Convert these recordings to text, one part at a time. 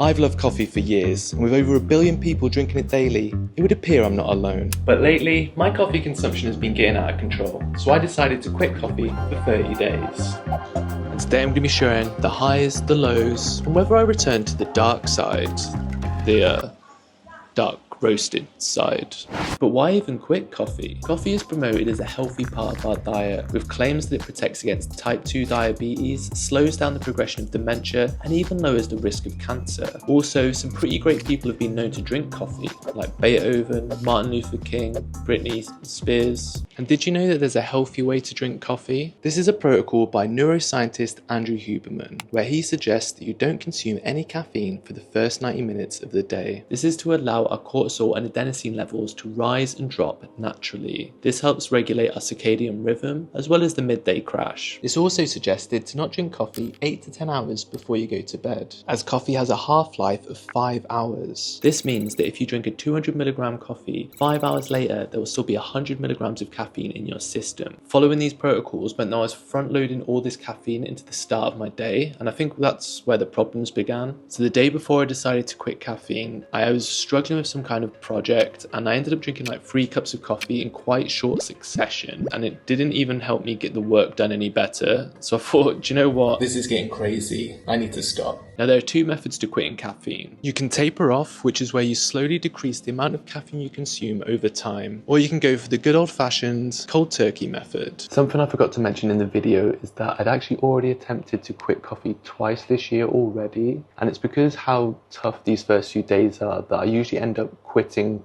I've loved coffee for years, and with over 1 billion people drinking it daily, it would appear I'm not alone. But lately, my coffee consumption has been getting out of control, so I decided to quit coffee for 30 days. And today I'm going to be sharing the highs, the lows, and whether I return to the dark side, the dark roasted side. But why even quit coffee? Coffee is promoted as a healthy part of our diet, with claims that it protects against type 2 diabetes, slows down the progression of dementia, and even lowers the risk of cancer. Also, some pretty great people have been known to drink coffee, like Beethoven, Martin Luther King, Britney Spears. And did you know that there's a healthy way to drink coffee? This is a protocol by neuroscientist Andrew Huberman, where he suggests that you don't consume any caffeine for the first 90 minutes of the day. This is to allow our cortisol and adenosine levels to rise and drop naturally. This helps regulate our circadian rhythm, as well as the midday crash. It's also suggested to not drink coffee 8 to 10 hours before you go to bed, as coffee has a half-life of 5 hours. This means that if you drink a 200mg coffee, 5 hours later there will still be 100mg of caffeine in your system. Following these protocols meant that I was front-loading all this caffeine into the start of my day, and I think that's where the problems began. So the day before I decided to quit caffeine, I was struggling with some kind of project, and I ended up drinking like 3 cups of coffee in quite short succession, and it didn't even help me get the work done any better. So I thought, do you know what? This is getting crazy. I need to stop. Now there are 2 methods to quitting caffeine. You can taper off, which is where you slowly decrease the amount of caffeine you consume over time, or you can go for the good old-fashioned cold turkey method. Something I forgot to mention in the video is that I'd actually already attempted to quit coffee twice this year already, and it's because how tough these first few days are that I usually end up quitting.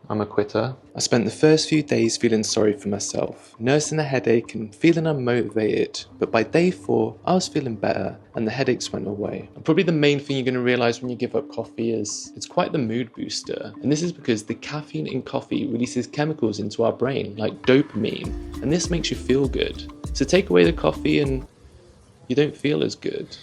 I'm a quitter. I spent the first few days feeling sorry for myself, nursing a headache and feeling unmotivated, but by day 4, I was feeling better and the headaches went away. And probably the main thing you're going to realise when you give up coffee is it's quite the mood booster. And this is because the caffeine in coffee releases chemicals into our brain, like dopamine, and this makes you feel good. So take away the coffee and you don't feel as good.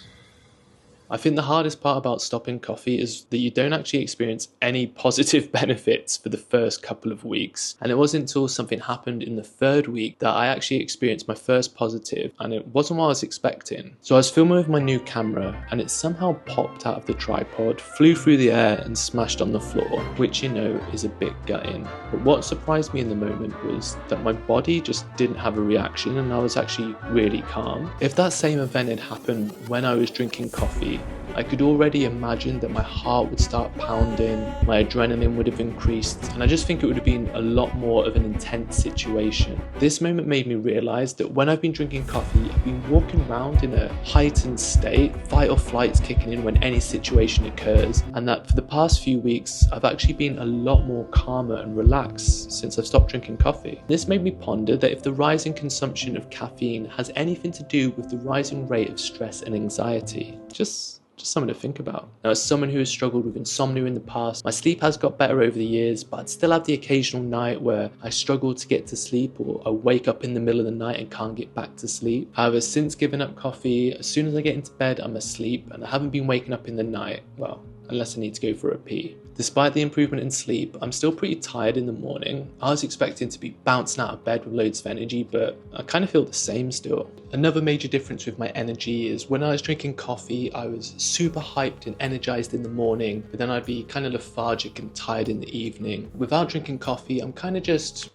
I think the hardest part about stopping coffee is that you don't actually experience any positive benefits for the first couple of weeks. And it wasn't until something happened in the 3rd week that I actually experienced my first positive, and it wasn't what I was expecting. So I was filming with my new camera and it somehow popped out of the tripod, flew through the air and smashed on the floor, which you know is a bit gutting. But what surprised me in the moment was that my body just didn't have a reaction and I was actually really calm. If that same event had happened when I was drinking coffee, I could already imagine that my heart would start pounding, my adrenaline would have increased, and I just think it would have been a lot more of an intense situation. This moment made me realise that when I've been drinking coffee, I've been walking around in a heightened state, fight or flight's kicking in when any situation occurs, and that for the past few weeks, I've actually been a lot more calmer and relaxed since I've stopped drinking coffee. This made me ponder that if the rising consumption of caffeine has anything to do with the rising rate of stress and anxiety. Just something to think about. Now, as someone who has struggled with insomnia in the past, my sleep has got better over the years, but I'd still have the occasional night where I struggle to get to sleep, or I wake up in the middle of the night and can't get back to sleep. However, since giving up coffee, as soon as I get into bed, I'm asleep, and I haven't been waking up in the night, well, unless I need to go for a pee. Despite the improvement in sleep, I'm still pretty tired in the morning. I was expecting to be bouncing out of bed with loads of energy, but I kind of feel the same still. Another major difference with my energy is when I was drinking coffee, I was super hyped and energized in the morning, but then I'd be kind of lethargic and tired in the evening. Without drinking coffee, I'm kind of just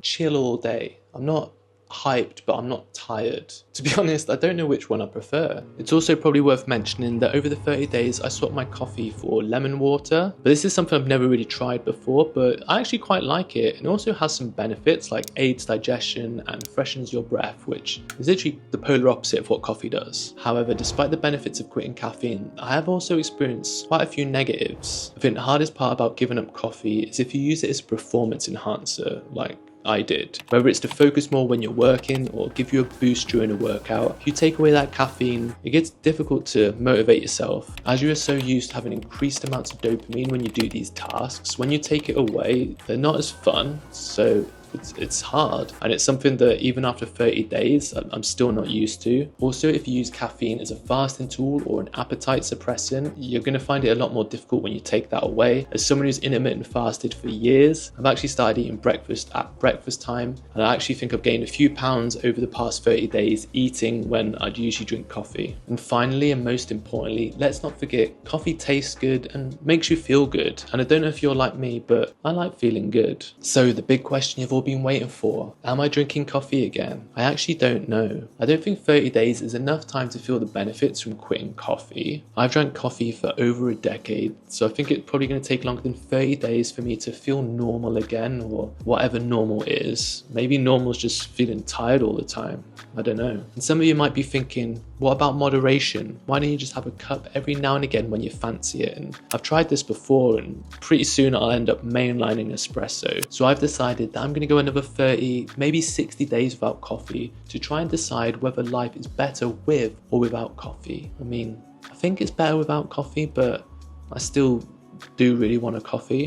chill all day. I'm not hyped, but I'm not tired. To be honest, I don't know which one I prefer. It's also probably worth mentioning that over the 30 days I swapped my coffee for lemon water, but this is something I've never really tried before, but I actually quite like it, and it also has some benefits like aids digestion and freshens your breath, which is literally the polar opposite of what coffee does. However, despite the benefits of quitting caffeine, I have also experienced quite a few negatives. I think the hardest part about giving up coffee is if you use it as a performance enhancer, like I did. Whether it's to focus more when you're working or give you a boost during a workout, if you take away that caffeine, it gets difficult to motivate yourself. As you are so used to having increased amounts of dopamine when you do these tasks, when you take it away, they're not as fun. So It's hard, and it's something that even after 30 days, I'm still not used to. Also, if you use caffeine as a fasting tool or an appetite suppressant, you're going to find it a lot more difficult when you take that away. As someone who's intermittent fasted for years, I've actually started eating breakfast at breakfast time, and I actually think I've gained a few pounds over the past 30 days eating when I'd usually drink coffee. And finally, and most importantly, let's not forget, coffee tastes good and makes you feel good. And I don't know if you're like me, but I like feeling good. So the big question you've all been waiting for, am I drinking coffee again? I actually don't know. I don't think 30 days is enough time to feel the benefits from quitting coffee. I've drank coffee for over a decade, so I think it's probably going to take longer than 30 days for me to feel normal again, or whatever normal is. Maybe normal is just feeling tired all the time. I don't know. And some of you might be thinking, what about moderation? Why don't you just have a cup every now and again when you fancy it? And I've tried this before, and pretty soon I'll end up mainlining espresso. So I've decided that I'm going to go another 30, maybe 60 days without coffee to try and decide whether life is better with or without coffee. I mean, I think it's better without coffee, but I still do really want a coffee.